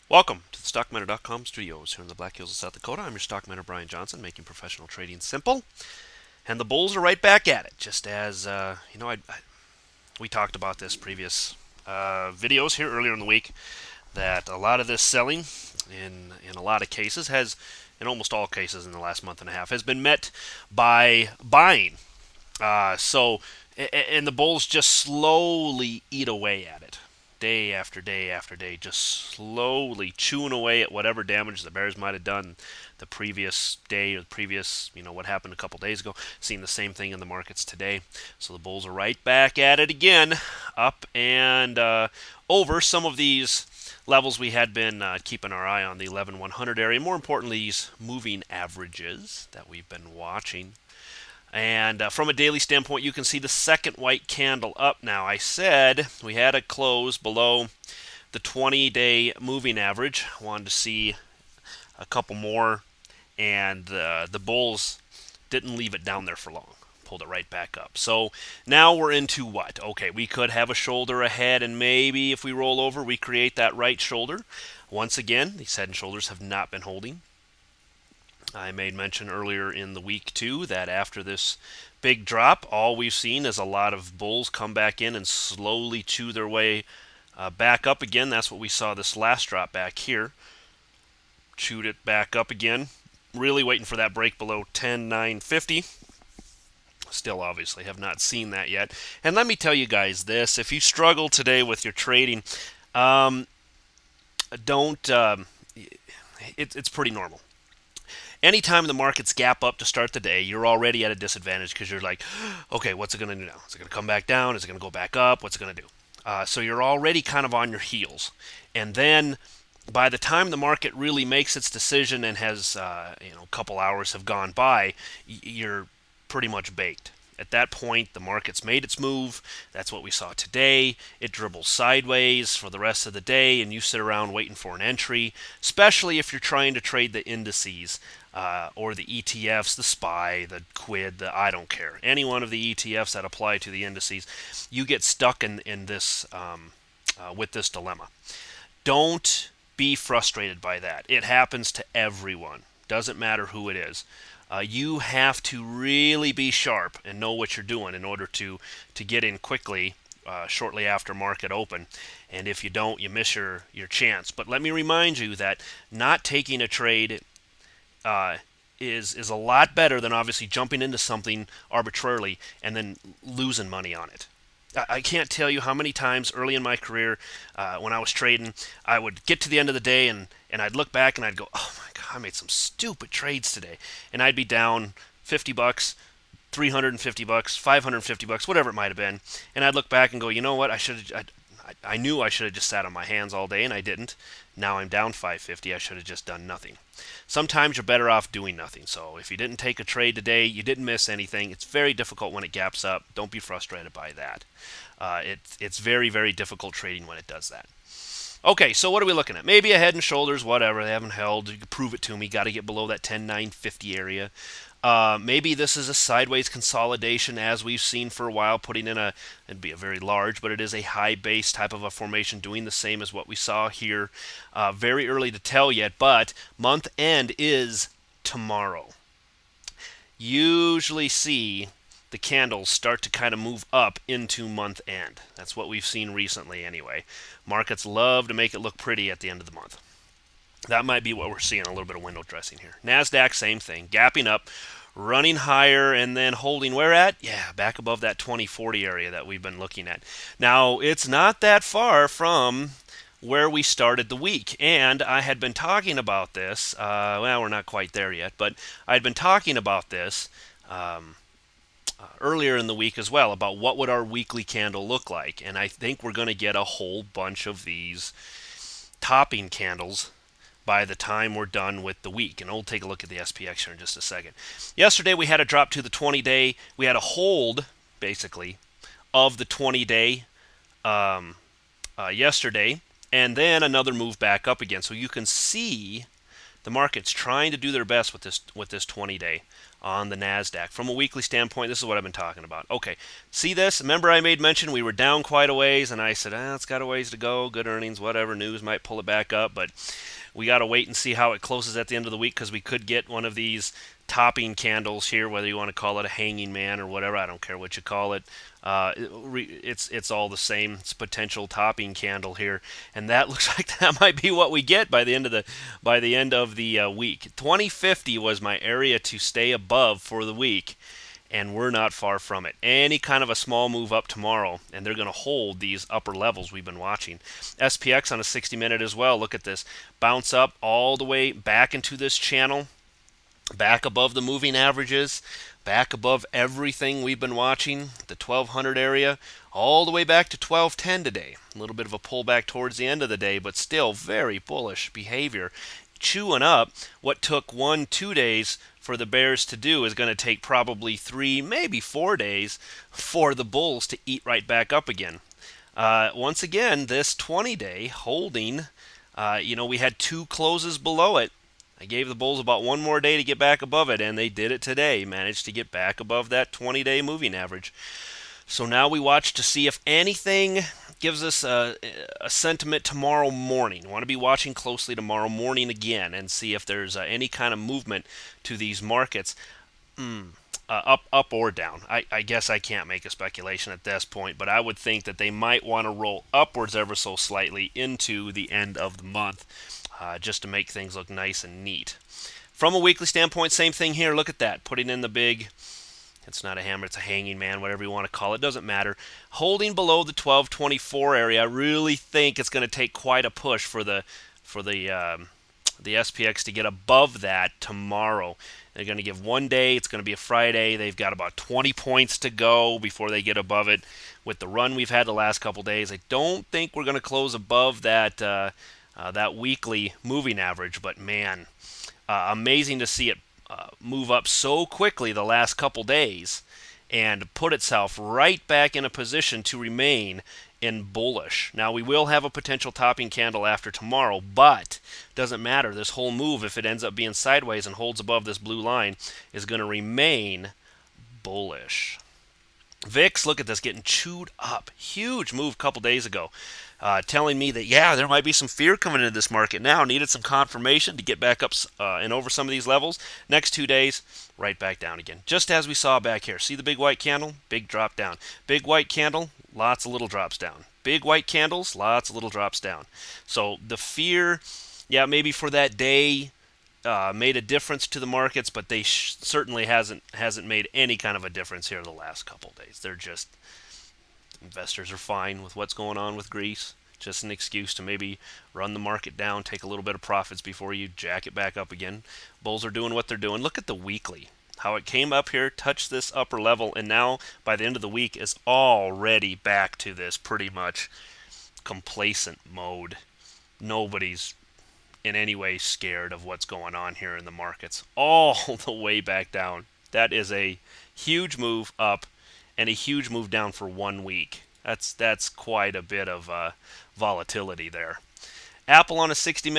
Welcome to the StockMiner.com studios here in the Black Hills of South Dakota. I'm your stock miner, Brian Johnson, making professional trading simple. And the bulls are right back at it, just as, we talked about this previous videos here earlier in the week, that a lot of this selling, in a lot of cases, in almost all cases in the last month and a half, has been met by buying. And the bulls just slowly eat away at it day after day after day, just slowly chewing away at whatever damage the bears might have done the previous day or the previous, what happened a couple days ago. Seeing the same thing in the markets today. So the bulls are right back at it again, up and over some of these levels we had been keeping our eye on, the 11,100 area. More importantly, these moving averages that we've been watching. And from a daily standpoint, you can see the second white candle up now. I said we had a close below the 20-day moving average. Wanted to see a couple more, and the bulls didn't leave it down there for long. Pulled it right back up. So now we're into what? Okay, we could have a shoulder ahead, and maybe if we roll over, we create that right shoulder. Once again, these head and shoulders have not been holding. I made mention earlier in the week, too, that after this big drop, all we've seen is a lot of bulls come back in and slowly chew their way back up again. That's what we saw this last drop back here. Chewed it back up again. Really waiting for that break below 10,950. Still, obviously, have not seen that yet. And let me tell you guys this. If you struggle today with your trading, it's pretty normal. Anytime the markets gap up to start the day, you're already at a disadvantage because you're like, okay, what's it going to do now? Is it going to come back down? Is it going to go back up? What's it going to do? So you're already kind of on your heels. And then by the time the market really makes its decision and has, a couple hours have gone by, you're pretty much baked. At that point, the market's made its move. That's what we saw today. It dribbles sideways for the rest of the day, and you sit around waiting for an entry, especially if you're trying to trade the indices or the ETFs, the SPY, the QUID, I don't care. Any one of the ETFs that apply to the indices, you get stuck in this with this dilemma. Don't be frustrated by that. It happens to everyone. Doesn't matter who it is. You have to really be sharp and know what you're doing in order to get in quickly shortly after market open. And if you don't, you miss your chance. But let me remind you that not taking a trade is a lot better than obviously jumping into something arbitrarily and then losing money on it. I can't tell you how many times early in my career when I was trading, I would get to the end of the day and I'd look back and I'd go, oh my God, I made some stupid trades today. And I'd be down $50, $350, $550, whatever it might have been. And I'd look back and go, you know what, I knew I should have just sat on my hands all day and I didn't. Now I'm down $550, I should have just done nothing. Sometimes you're better off doing nothing. So if you didn't take a trade today, you didn't miss anything. It's very difficult when it gaps up. Don't be frustrated by that. It's very, very difficult trading when it does that. Okay, so what are we looking at? Maybe a head and shoulders, whatever. They haven't held. You can prove it to me. Got to get below that 10,950 area. Maybe this is a sideways consolidation as we've seen for a while, putting in it'd be a very large, but it is a high base type of a formation, doing the same as what we saw here. Very early to tell yet, but month end is tomorrow. Usually see the candles start to kind of move up into month end. That's what we've seen recently anyway. Markets love to make it look pretty at the end of the month. That might be what we're seeing, a little bit of window dressing here. NASDAQ, same thing, gapping up, running higher, and then holding where at? Yeah, back above that 2040 area that we've been looking at. Now, it's not that far from where we started the week, and I had been talking about this, well, we're not quite there yet, but I had been talking about this earlier in the week as well, about what would our weekly candle look like, and I think we're going to get a whole bunch of these topping candles by the time we're done with the week. And we'll take a look at the SPX here in just a second. Yesterday we had a drop to the 20-day. We had a hold, basically, of the 20-day yesterday, and then another move back up again. So you can see the market's trying to do their best with this 20-day. on the NASDAQ. From a weekly standpoint, this is what I've been talking about. Okay, see this? Remember I made mention we were down quite a ways, and I said, it's got a ways to go. Good earnings, whatever. News might pull it back up, but we got to wait and see how it closes at the end of the week because we could get one of these topping candles here, whether you want to call it a hanging man or whatever. I don't care what you call it. It's all the same. It's potential topping candle here, and that looks like that might be what we get by the end of the week. 2050 was my area to stay above for the week, and we're not far from it. Any kind of a small move up tomorrow, and they're going to hold these upper levels we've been watching. SPX on a 60-minute as well. Look at this. Bounce up all the way back into this channel, back above the moving averages, back above everything we've been watching, the 1200 area, all the way back to 1210 today. A little bit of a pullback towards the end of the day, but still very bullish behavior. Chewing up what took 1-2 days for the bears to do is going to take probably 3, maybe 4 days for the bulls to eat right back up again. Once again, this 20-day holding, we had 2 closes below it. I gave the bulls about 1 more day to get back above it, and they did it today. Managed to get back above that 20-day moving average. So now we watch to see if anything gives us a sentiment tomorrow morning. I want to be watching closely tomorrow morning again and see if there's any kind of movement to these markets, up or down. I guess I can't make a speculation at this point, but I would think that they might want to roll upwards ever so slightly into the end of the month, just to make things look nice and neat. From a weekly standpoint, same thing here. Look at that. Putting in the big, it's not a hammer, it's a hanging man, whatever you want to call it. Doesn't matter. Holding below the 1224 area, I really think it's going to take quite a push for the SPX to get above that tomorrow. They're going to give 1 day. It's going to be a Friday. They've got about 20 points to go before they get above it. With the run we've had the last couple days, I don't think we're going to close above that weekly moving average. But man, amazing to see it move up so quickly the last couple days and put itself right back in a position to remain in bullish. Now we will have a potential topping candle after tomorrow, but doesn't matter. This whole move, if it ends up being sideways and holds above this blue line, is going to remain bullish. VIX, look at this, getting chewed up. Huge move a couple days ago, telling me that, there might be some fear coming into this market now. Needed some confirmation to get back up and over some of these levels. Next 2 days, right back down again. Just as we saw back here. See the big white candle? Big drop down. Big white candle, lots of little drops down. Big white candles, lots of little drops down. So the fear, maybe for that day, made a difference to the markets, but they certainly hasn't made any kind of a difference here the last couple days. They're just, investors are fine with what's going on with Greece. Just an excuse to maybe run the market down, take a little bit of profits before you jack it back up again. Bulls are doing what they're doing. Look at the weekly, how it came up here, touched this upper level, and now by the end of the week is already back to this pretty much complacent mode. Nobody's in any way scared of what's going on here in the markets, all the way back down. That is a huge move up and a huge move down for 1 week. That's quite a bit of volatility there. Apple on a 60-minute